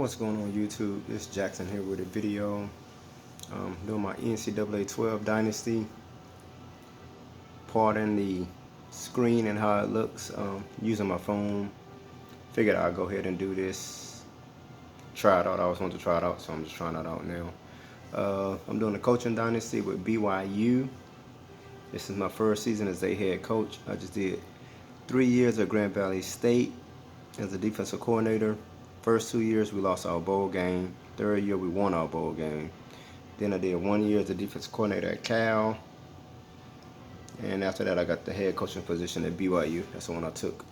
What's going on YouTube? It's Jackson here with a video doing my NCAA 12 dynasty. Pardon the screen and how it looks using my phone. Figured I'd go ahead and do this. Try it out. I always wanted to try it out, so I'm just trying it out now. I'm doing a coaching dynasty with BYU. This is my first season as a head coach. I just did 3 years at Grand Valley State as a defensive coordinator. First 2 years we lost our bowl game. Third year we won our bowl game. Then I did 1 year as a defensive coordinator at Cal. And after that I got the head coaching position at BYU. That's the one I took.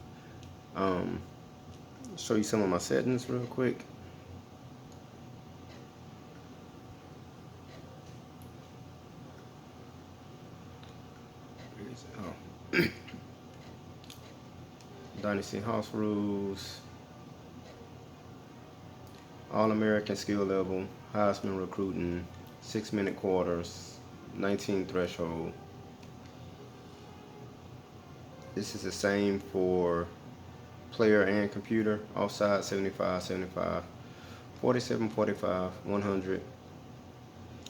Show you some of my settings real quick. Oh. Dynasty house rules. All-American skill level, Heisman recruiting, 6-minute quarters, 19 threshold. This is the same for player and computer. Offside 75, 75, 47, 45, 100,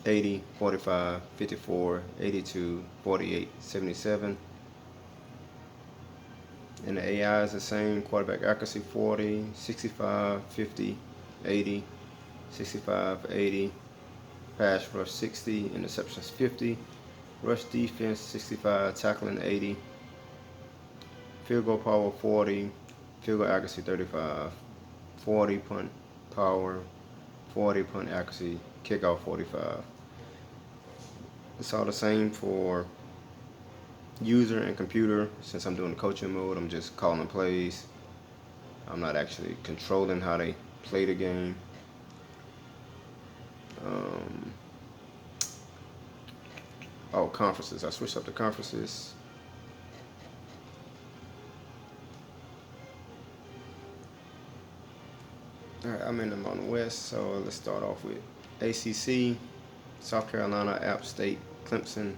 80, 45, 54, 82, 48, 77. And the AI is the same. Quarterback accuracy 40, 65, 50, 80, 65, 80, pass rush 60, interceptions 50, rush defense 65, tackling 80, field goal power 40, field goal accuracy 35, 40 punt power, 40 punt accuracy, kickoff 45. It's all the same for user and computer. Since I'm doing the coaching mode, I'm just calling plays. I'm not actually controlling how they play the game. Conferences. I switched up the conferences. Alright, I'm in the Mountain West, so let's start off with ACC, South Carolina, App State, Clemson,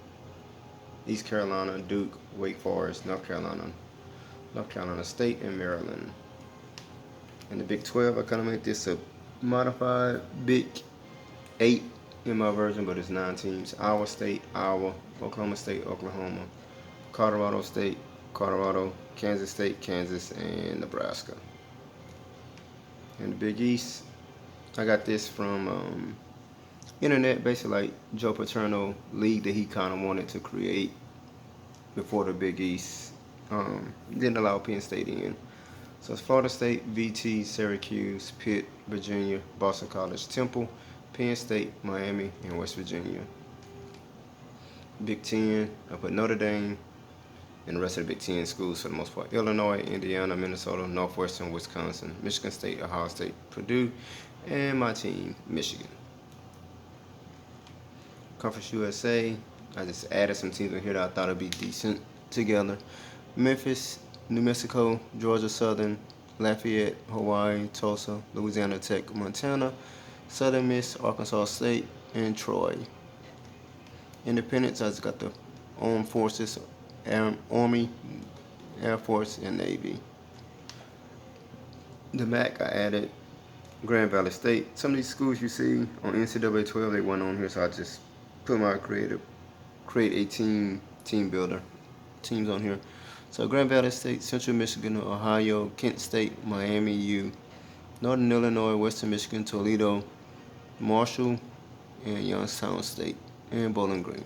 East Carolina, Duke, Wake Forest, North Carolina State, and Maryland. In the Big 12, I kind of make this a modified Big 8 in my version, but it's 9 teams. Iowa State, Iowa, Oklahoma State, Oklahoma, Colorado State, Colorado, Kansas State, Kansas, and Nebraska. In the Big East, I got this from internet, basically like Joe Paterno league that he kind of wanted to create before the Big East. Didn't allow Penn State in. So it's Florida State, VT, Syracuse, Pitt, Virginia, Boston College, Temple, Penn State, Miami, and West Virginia. Big 10, I put Notre Dame and the rest of the Big 10 schools for the most part. Illinois, Indiana, Minnesota, Northwestern, Wisconsin, Michigan State, Ohio State, Purdue, and my team, Michigan. Conference USA, I just added some teams in here that I thought would be decent together. Memphis, New Mexico, Georgia Southern, Lafayette, Hawaii, Tulsa, Louisiana Tech, Montana, Southern Miss, Arkansas State, and Troy. Independents, I just got the Armed Forces, Army, Air Force, and Navy. The MAC, I added Grand Valley State. Some of these schools you see on NCAA 12, they weren't on here, so I just put my create a team builder, teams on here. So Grand Valley State, Central Michigan, Ohio, Kent State, Miami U, Northern Illinois, Western Michigan, Toledo, Marshall, and Youngstown State, and Bowling Green.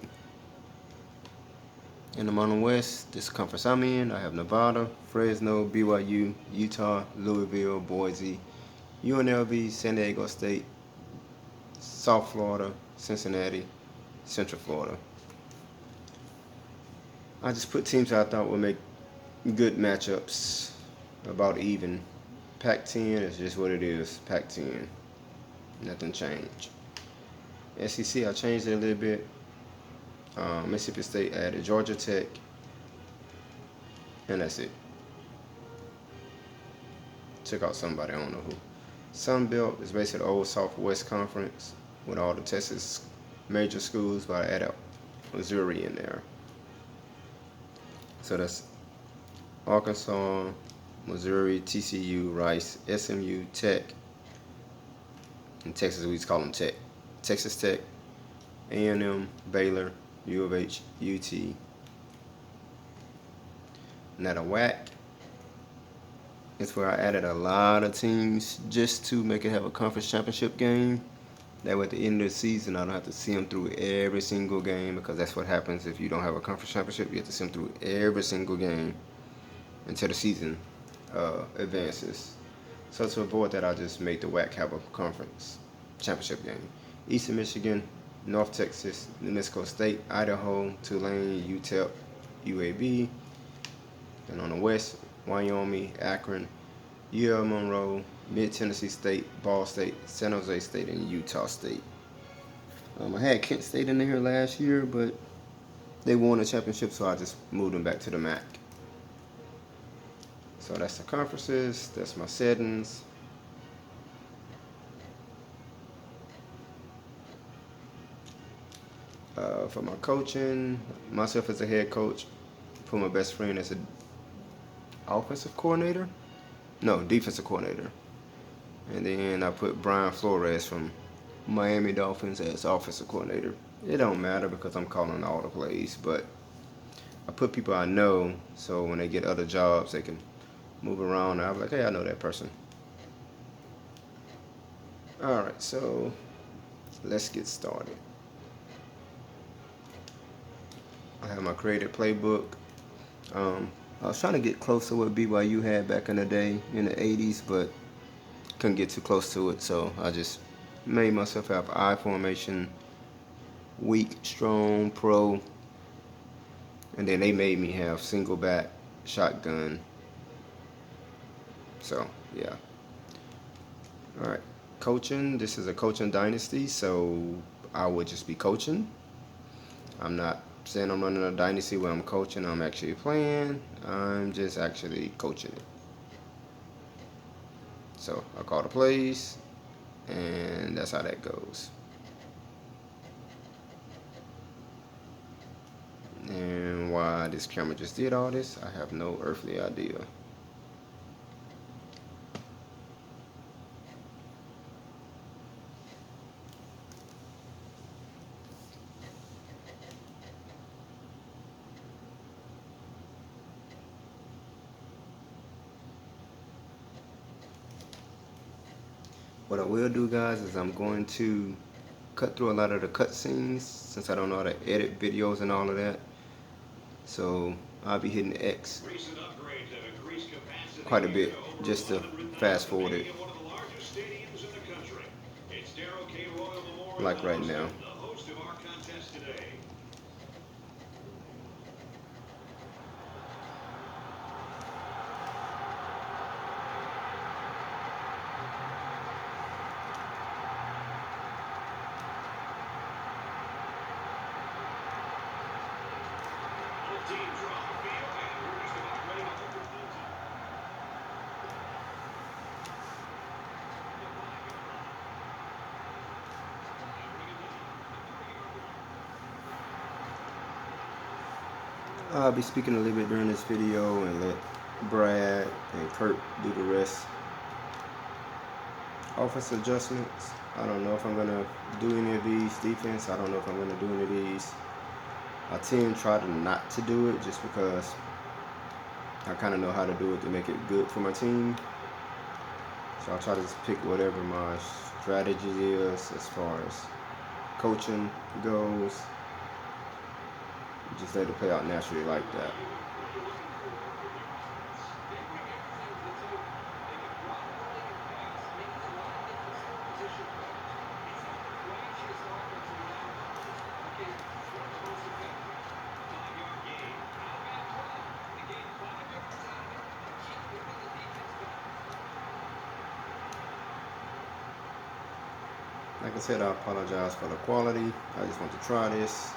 In the Mountain West, this conference I'm in, I have Nevada, Fresno, BYU, Utah, Louisville, Boise, UNLV, San Diego State, South Florida, Cincinnati, Central Florida. I just put teams I thought would make good matchups, about even. Pac-10 is just what it is, Pac-10. Nothing changed. SEC, I changed it a little bit. Mississippi State added Georgia Tech, and that's it. Took out somebody, I don't know who. Sun Belt is basically the old Southwest Conference with all the Texas major schools, but I added Missouri in there. So that's Arkansas, Missouri, TCU, Rice, SMU, Tech, In Texas, we just call them Tech. Texas Tech, A&M, Baylor, U of H, UT. Now the WAC is where I added a lot of teams just to make it have a conference championship game. That way at the end of the season, I don't have to see them through every single game, because that's what happens if you don't have a conference championship. You have to see them through every single game until the season advances. So to avoid that, I just made the WAC have a conference championship game. Eastern Michigan, North Texas, New Mexico State, Idaho, Tulane, UTEP, UAB. And on the west, Wyoming, Akron, UL Monroe, Mid-Tennessee State, Ball State, San Jose State, and Utah State. I had Kent State in here last year, but they won a championship, so I just moved them back to the MAC. So that's the conferences, that's my settings. For my coaching, myself as a head coach, put my best friend as an offensive coordinator. No, defensive coordinator. And then I put Brian Flores from Miami Dolphins as offensive coordinator. It don't matter because I'm calling all the plays, but I put people I know, so when they get other jobs, they can move around. I'm like, hey, I know that person. All right, so let's get started. I have my created playbook. I was trying to get close to what BYU had back in the day in the 80s, but couldn't get too close to it, so I just made myself have I formation, weak, strong, pro, and then they made me have single back, shotgun. So yeah. All right, coaching. This is a coaching dynasty, so I would just be coaching. I'm not saying I'm running a dynasty where I'm coaching. I'm actually playing. I'm just actually coaching it. So I call the plays, and that's how that goes. And why this camera just did all this, I have no earthly idea. What I will do, guys, is I'm going to cut through a lot of the cutscenes since I don't know how to edit videos and all of that. So I'll be hitting X quite a bit just to fast forward it, like right now. I'll be speaking a little bit during this video and let Brad and Kurt do the rest. Offense adjustments. I don't know if I'm going to do any of these. Defense, I don't know if I'm going to do any of these. I tend to try to not to do it just because I kind of know how to do it to make it good for my team. So I'll try to just pick whatever my strategy is as far as coaching goes. Just let it play out naturally like that. Like I said, I apologize for the quality. I just want to try this.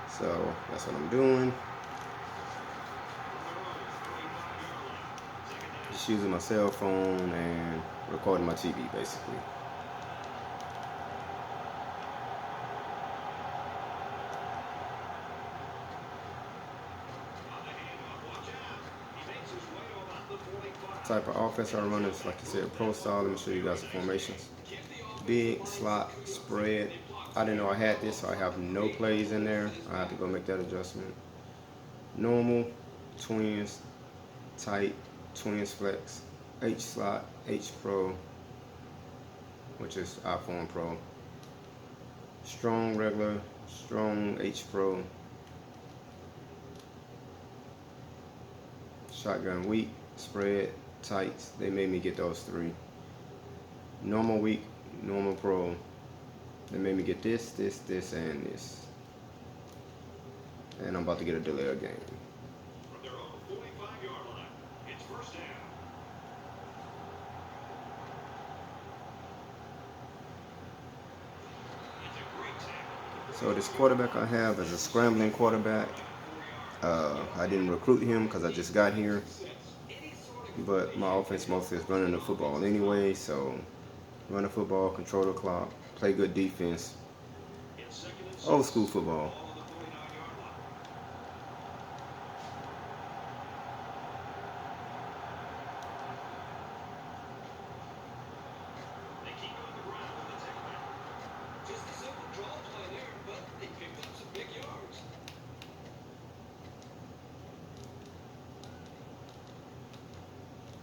So that's what I'm doing. Just using my cell phone and recording my TV basically. Type of offense I run is, like I said, pro style. Let me show you guys the formations. big slot spread. I didn't know I had this, so I have no plays in there. I have to go make that adjustment. Normal, twins, tight, twins flex, H slot, H pro, which is iPhone Pro. Strong regular, strong H pro. Shotgun weak, spread, tights. They made me get those three. Normal weak, normal pro. They made me get this, this, this, and this. And I'm about to get a delay of game. From their own 45-yard line, it's first down. It's a great tackle. So this quarterback I have is a scrambling quarterback. I didn't recruit him because I just got here. But my offense mostly is running the football anyway, so run the football, control the clock, play good defense. Old school football.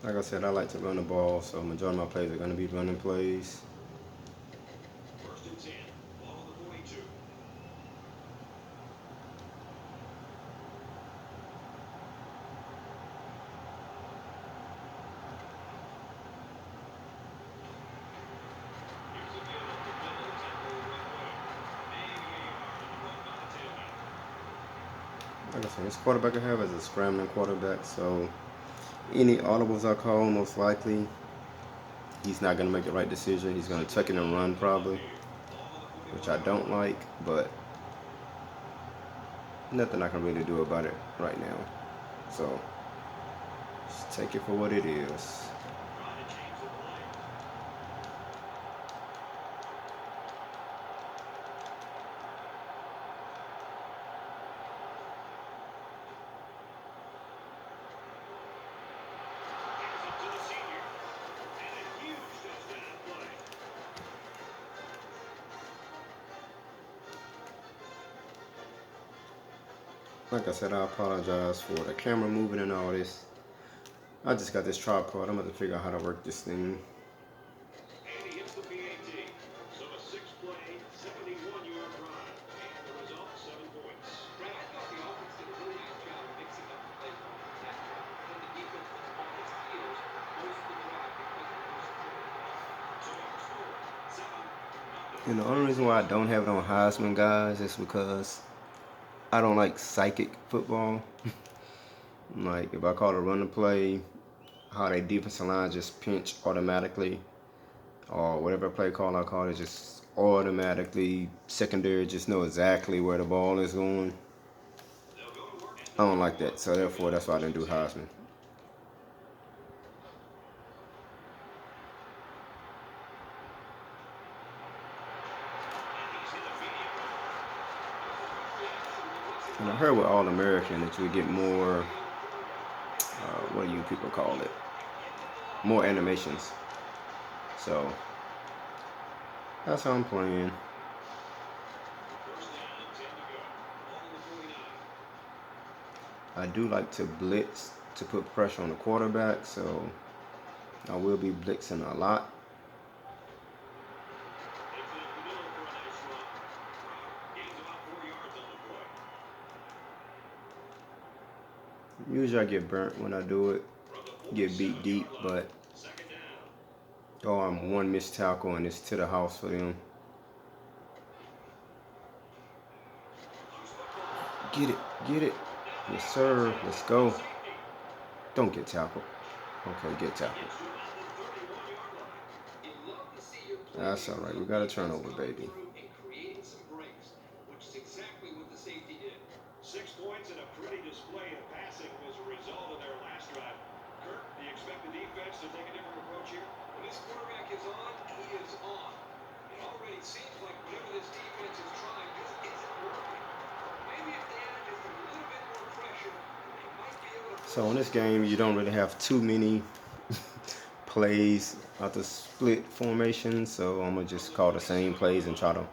Like I said, I like to run the ball, so majority of my plays are going to be running plays. First and 10, ball on the 42. Here's a good up the middle, tackle right away. Maybe a yard on the run by the tailback. Like I said, this quarterback I have is a scrambling quarterback, so any audibles I call, most likely, he's not going to make the right decision. He's going to tuck it and run probably, which I don't like, but nothing I can really do about it right now. So, just take it for what it is. Like I said, I apologize for the camera moving and all this. I just got this tripod. I'm going to figure out how to work this thing. And he hits the PAT. So a 6-play, 71-yard drive. And the result, 7 points. Brad, I thought the offense did a really nice job of mixing up the playbook that drive. And the defense was on its heels most of the drive because of those So our score, 7-0. And the only reason why I don't have it on Heisman, guys, is because I don't like psychic football. Like, if I call a run and play, how they defensive line just pinch automatically, or whatever play call I call it, just automatically, secondary just know exactly where the ball is going. I don't like that, so therefore that's why I didn't do Heisman. And I heard with All-American that you would get more, what do you people call it? More animations. So, that's how I'm playing. First down, 10 to go. Ball on the 49. I do like to blitz to put pressure on the quarterback, so I will be blitzing a lot. Takes it up the middle for a nice run. Gains about 4 yards on the play. Usually I get burnt when I do it, get beat deep, but Second down. oh, I'm one missed tackle and it's to the house for them. Get it, get it. Yes, sir. Let's go. Don't get tackled. Okay, get tackled. That's all right. We got a turnover, baby. and creating some breaks, which is exactly what the safety did. 6 points and a pretty display of passing as a result of their last drive. Kirk, do you expect the defense to take a different approach here? When this quarterback is on, he is on. It already seems like whatever this defense is trying just isn't working. Maybe if they add just a little bit more pressure, they might be able to. So in this game, you don't really have too many plays out the split formation, so I'm gonna just call the same plays and try to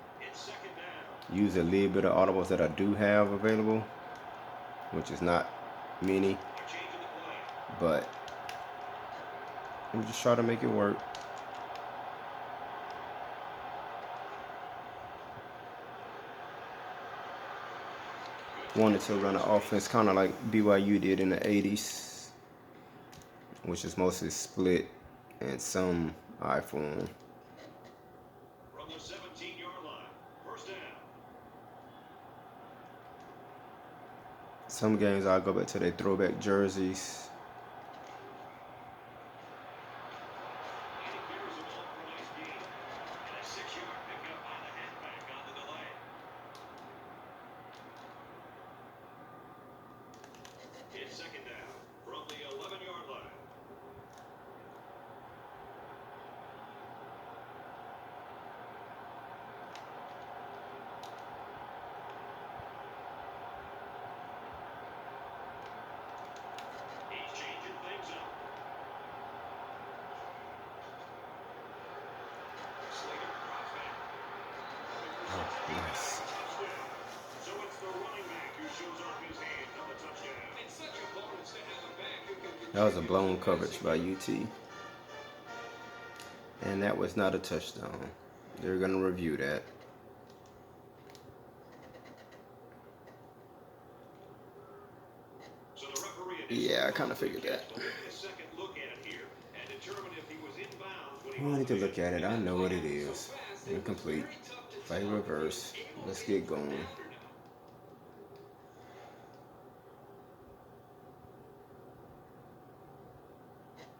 use a little bit of audibles that I do have available, which is not many, but I'm just trying to make it work. Wanted to run an offense kind of like BYU did in the 80s, which is mostly split and some I form. From the 17-yard line, first down. Some games I'll go back to their throwback jerseys. And he carries the ball for a nice gain. And a 6-yard pickup by the halfback on the delay. It's second down from the 11-yard line. He's changing things up. Slater drops back. Nice. Touchdown. So it's the running back who shows off his hand on the touchdown. It's such a bonus to have a back who can That was a blown coverage by UT. And that was not a touchdown. They're going to review that. So the referee Yeah, I kind of figured that. will take a second look at it here and determine if he was in bounds when he I don't need to look at it. I know what it is. Incomplete. Play reverse. Let's get going.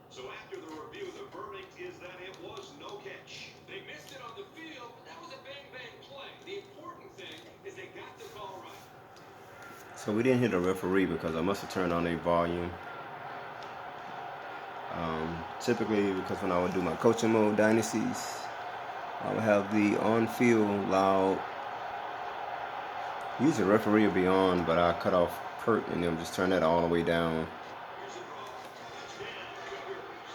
So after the review, the verdict is that it was no catch. They missed it on the field, but that was a bang-bang play. The important thing is they got the call right. So we didn't hear the referee because I must have turned on a volume. Typically, because when I would do my coaching mode dynasties, I would have the on-field loud. Usually the referee would be on, but I cut off Pert and then just turn that all the way down. Here's the draw. Touchdown, Cougars.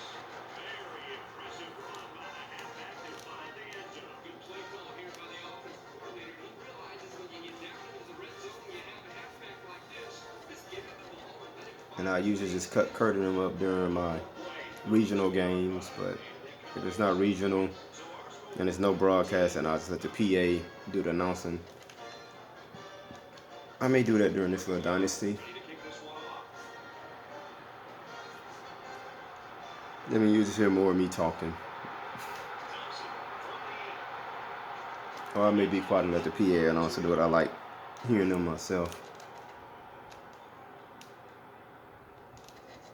Very impressive run by the halfback to find the end zone. Good play call here by the offensive coordinator. He realizes when you get down into the red zone, you have a halfback like this. Just give him the ball and let him And I usually just cut Kurt and them up during my regional games, but if it's not regional and there's no broadcast, and I'll just let the PA do the announcing. I may do that during this little dynasty. Ready to kick this one off. Let me usually hear more of me talking. Thompson from the end. Or I may be quiet and let the PA announcer do it. I like hearing them myself.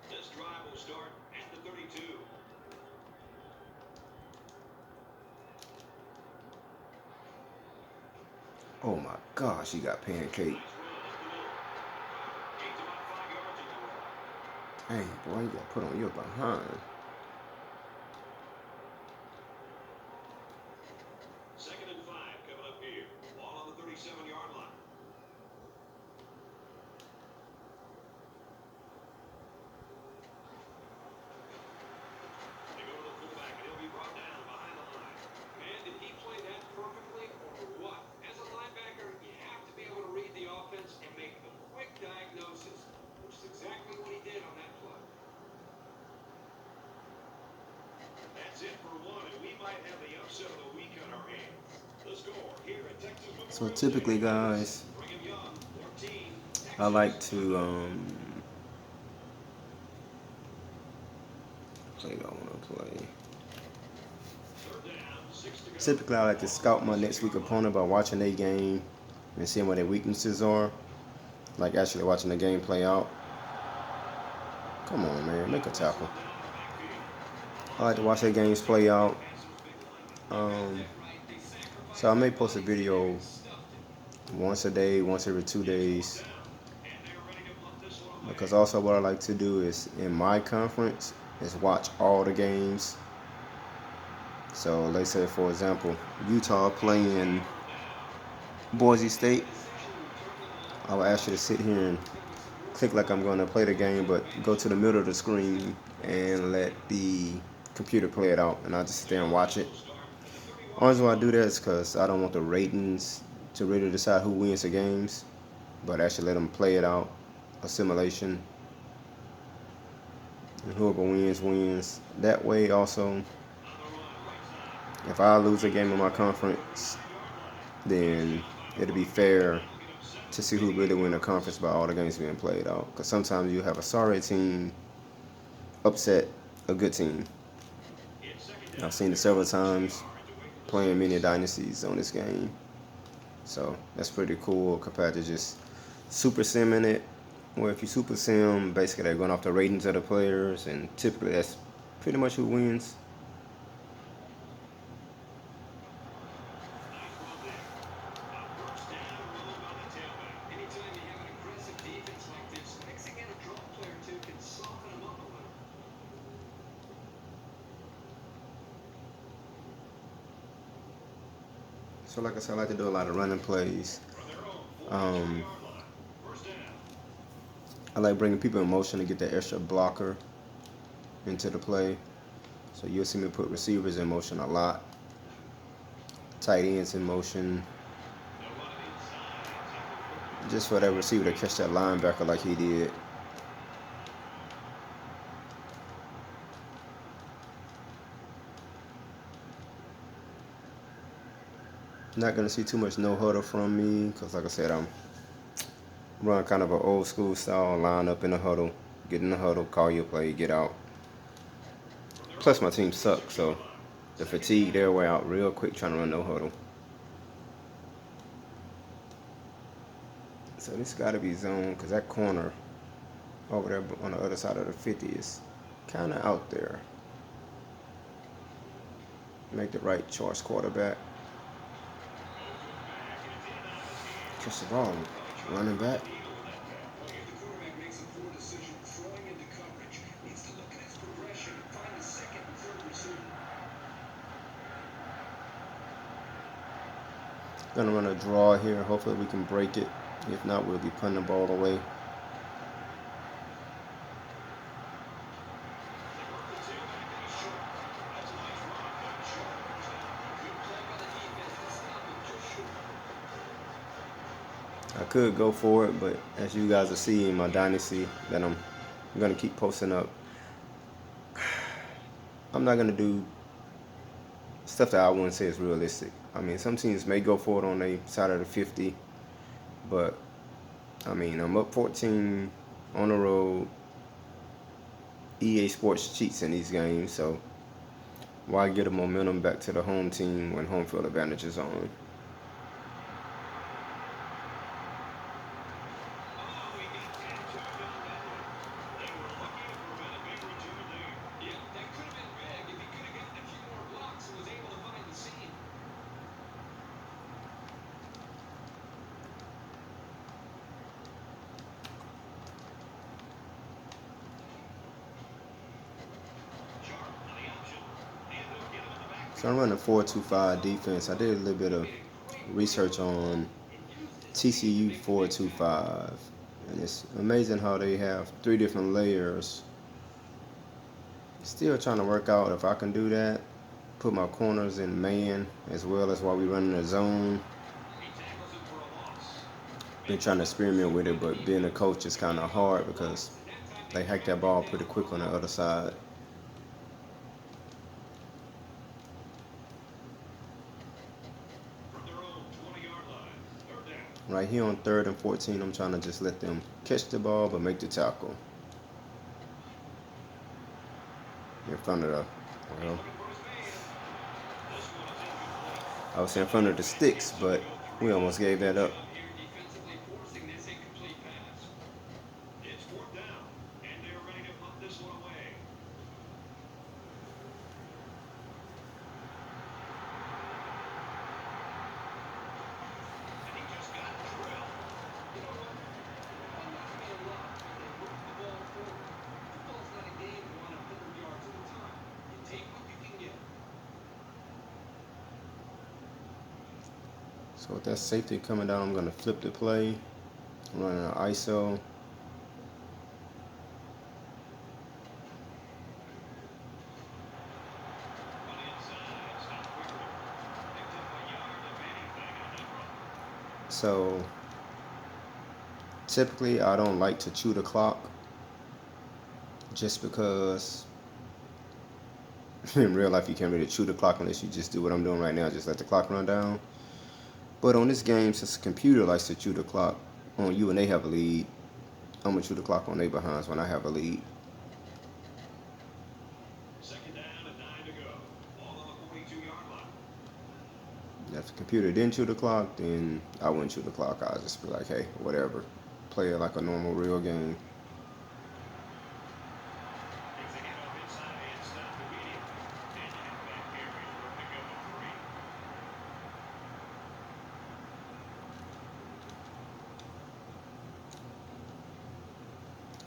This drive will start at the 32. Oh my gosh, he got pancake. Nice run up the middle. Gains about 5 yards in the run. Hey, boy, you got put on your behind. Second and 5 coming up here. Ball on the 37-yard line. They go to the fullback, and he'll be brought down behind the line. Man, did he play that perfectly or what? As a linebacker, you have to be able to read the offense and make the quick diagnosis, which is exactly what he did on that play. That's it for one, and we might have the upset of the week on our hands. The score here at Texas Memorial So typically, guys, Brigham Young, 14. I like to play what I want to play. Third down, 6 to go. Typically, I like to scout my next week opponent by watching their game and seeing what their weaknesses are. Like actually watching the game play out. Come on, man, make a tackle. I like to watch their games play out. So I may post a video once a day, once every 2 days. Because also what I like to do is in my conference is watch all the games. So let's say, for example, Utah playing Boise State. I will ask you to sit here and click like I'm going to play the game, but go to the middle of the screen and let the computer play it out, and I just sit there and watch it. Only reason why I do that is because I don't want the ratings to really decide who wins the games, but actually let them play it out, a simulation, and whoever wins, wins. That way also, if I lose a game in my conference, then it'll be fair to see who really win the conference by all the games being played out. Because sometimes you have a sorry team upset a good team. I've seen it several times playing many dynasties on this game. So that's pretty cool compared to just super simming it. Where if you super sim, basically they're going off the ratings of the players, and typically that's pretty much who wins. Anytime you have an aggressive defense like this, mixing in a draw play or two can soften them up a little. So like I said, I like to do a lot of running plays. I like bringing people in motion to get that extra blocker into the play. So you'll see me put receivers in motion a lot. Tight ends in motion. Just for that receiver to catch that linebacker like he did. Not going to see too much no huddle from me because like I said, I'm running kind of an old school style, line up in the huddle, get in the huddle, call your play, get out. Plus my team sucks, so the fatigue there wear out real quick trying to run no huddle. So this got to be zone because that corner over there on the other side of the 50 is kind of out there. Make the right choice, quarterback. Catch the ball, running back. If the quarterback makes a poor decision throwing into coverage, needs to look at his progression and find the second and third receiver. Gonna run a draw here. Hopefully we can break it. If not, we'll be punting the ball away. I could go for it, but as you guys will see in my dynasty that I'm gonna keep posting up, I'm not gonna do stuff that I wouldn't say is realistic. I mean, some teams may go for it on their side of the 50, but I mean, I'm up 14 on the road. EA Sports cheats in these games, so why get a momentum back to the home team when home field advantage is on? So I'm running 4-2-5 defense. I did a little bit of research on TCU 4-2-5, and it's amazing how they have 3 different layers. Still trying to work out if I can do that. Put my corners in man as well as while we run in the zone. Been trying to experiment with it, but being a coach is kind of hard because they hack that ball pretty quick on the other side. Right here on 3rd and 14, I'm trying to just let them catch the ball but make the tackle. In front of the, well, I was in front of the sticks, but we almost gave that up. It's 4th down, and they're ready to punt this one away. And he just got drilled. You know what? I'm not being a lot, but they move the ball forward. Football's not a game won 100 yards at a time. You take what you can get. So with that safety coming down, I'm going to flip the play. I'm running an ISO. So typically I don't like to chew the clock just because in real life you can't really chew the clock unless you just do what I'm doing right now, just let the clock run down. But on this game, since the computer likes to chew the clock on you and they have a lead, I'm gonna chew the clock on their behinds when I have a lead. Second down and 9 to go. Ball on the 42-yard line. If the computer didn't chew the clock, then I wouldn't chew the clock. I'd just be like, hey, whatever. Play it like a normal real game. Takes a handoff inside and stops immediately. And the halfback carries for a pickup of 3.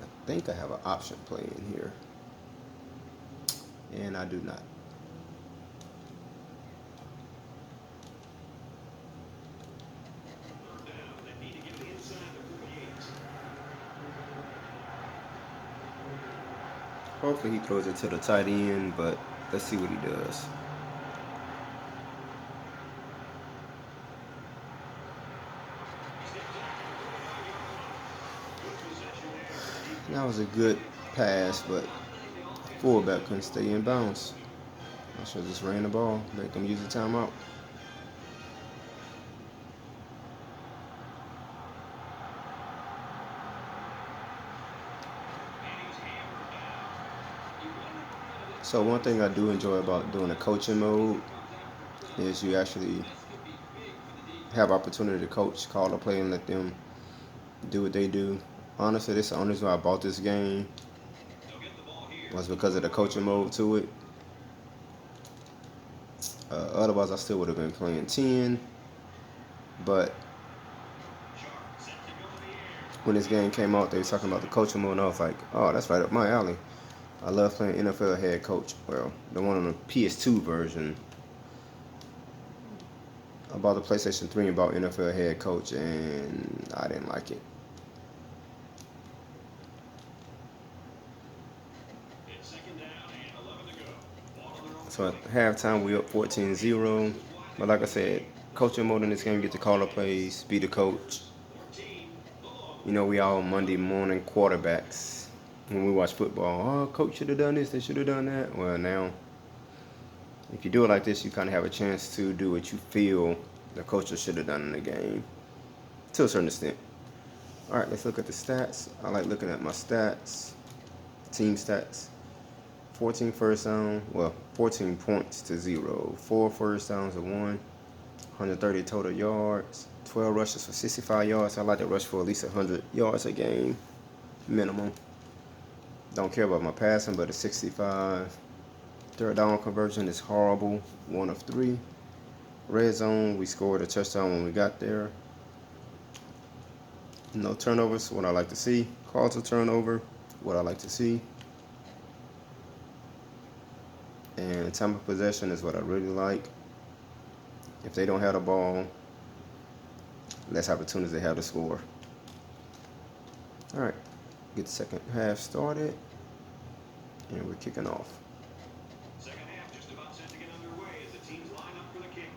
I think I have an option play in here. And I do not. Third down. They need to get it inside the 48. Hopefully he throws it to the tight end, but let's see what he does. That was a good pass, but fullback couldn't stay in bounds. I should have just ran the ball, make them use the timeout. So one thing I do enjoy about doing a coaching mode is you actually have opportunity to coach, call a play, and let them do what they do. Honestly, this is the only reason why I bought this game was because of the coaching mode to it. Otherwise, I still would have been playing 10. But when this game came out, they were talking about the coaching mode, and I was like, oh, that's right up my alley. I love playing NFL head coach. Well, the one on the PS2 version. I bought the PlayStation 3 and bought NFL head coach, and I didn't like it. So at halftime, we up 14-0. But like I said, coaching mode in this game, you get to call the plays, be the coach. You know, we all Monday morning quarterbacks when we watch football. Oh, coach should have done this, they should have done that. Well, now, if you do it like this, you kind of have a chance to do what you feel the coach should have done in the game, to a certain extent. All right, let's look at the stats. I like looking at my stats, team stats. 14 first down, well, 14 points to 0. 4 first downs to 1. 130 total yards. 12 rushes for 65 yards. I like to rush for at least 100 yards a game, minimum. Don't care about my passing, but a 65. Third down conversion is horrible, 1 of 3. Red zone, we scored a touchdown when we got there. No turnovers, what I like to see. Calls a turnover, what I like to see. And time of possession is what I really like. If they don't have the ball, less opportunities they have to score. All right, get the second half started, and we're kicking off. Second half just about set to get underway as the teams line up for the kick.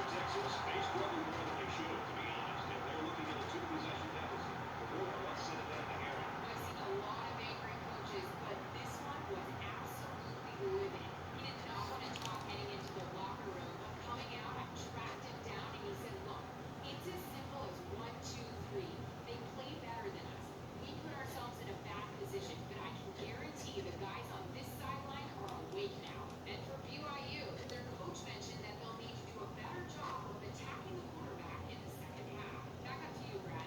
Texas, they struggle more than they should, to be honest. If they're looking at a 2-possession deficit, or let's send it down to Aaron. I've seen a lot of angry coaches, but this one was absolutely livid. He did not want to talk heading into the locker room, but coming out, I tracked him down and he said, look, it's as simple as 1, 2, 3. They play better than us. We put ourselves in a bad position, but I can guarantee the guys on this sideline are awake now. And for BYU, their coach mentioned that they'll need to do a better job of attacking the quarterback in the second half. Back up to you, Brad.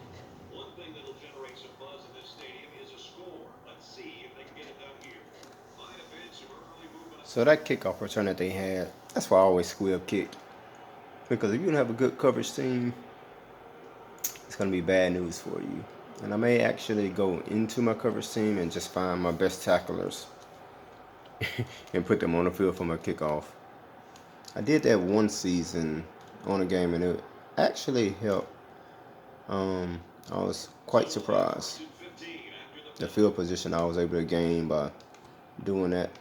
One thing that'll generate some buzz in this stadium is a score. Let's see if they can get it done here. Might have been some early movement. So that kickoff return that they had, that's why I always squib kick. Because if you don't have a good coverage team, it's going to be bad news for you. And I may actually go into my coverage team and just find my best tacklers and put them on the field for my kickoff. I did that one season on a game, and actually helped. I was quite surprised. The field position I was able to gain by doing that.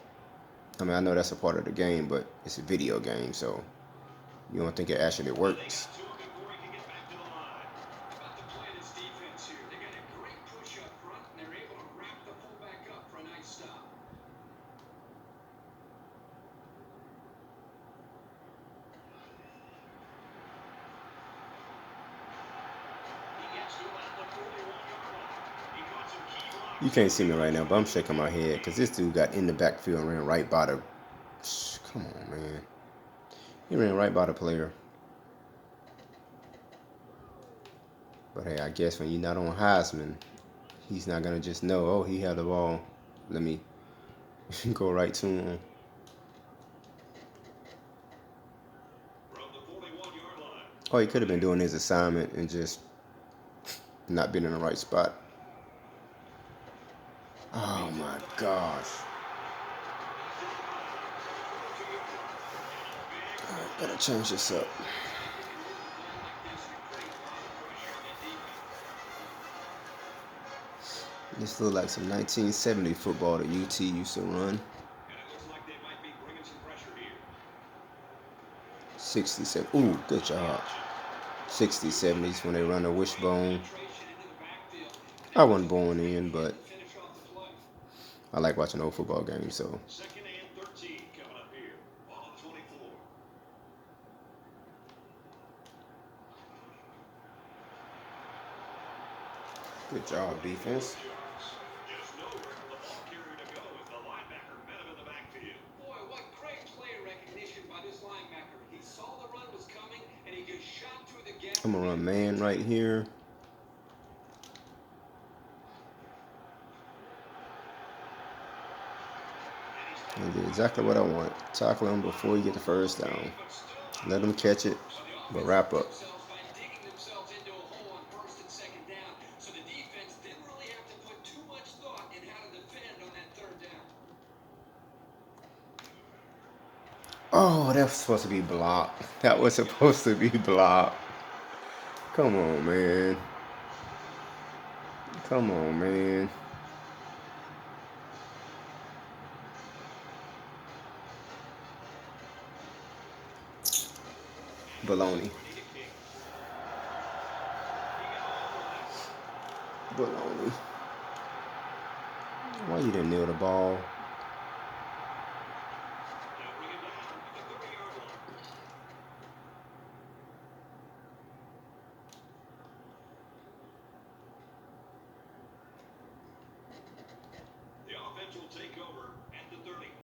I mean, I know that's a part of the game, but it's a video game, so you don't think it actually works. About the play of this defense here. They got a great push up front, and they're able to wrap the fullback up for a nice stop. You can't see me right now, but I'm shaking my head because this dude got in the backfield and ran right by the. Come on, man. He ran right by the player. But hey, I guess when you're not on Heisman, he's not going to just know, oh, he had the ball. Let me go right to him. Oh, he could have been doing his assignment and just not been in the right spot. Oh my gosh. I gotta change this up. This looks like some 1970 football that UT used to run. 67. Ooh, good job. 60s, 70s when they run the wishbone. I wasn't born in, but I like watching old football games, so. Second and 13 coming up here. Ball at 24. Good job, defense. Just nowhere for the ball carrier to go as the linebacker met him in the backfield. Boy, what great play recognition by this linebacker. He saw the run was coming, and he just shot through the gap. I'm gonna run man right here. And did exactly what I want. Tackle him before you get the first down. Let him catch it, but wrap up. By digging themselves into a hole on first and second down, so the defense didn't really have to put too much thought in how to defend on that third down. Oh, that was supposed to be blocked. That was supposed to be blocked. Come on, man. Come on, man. Baloney. Baloney. Why you didn't kneel the ball?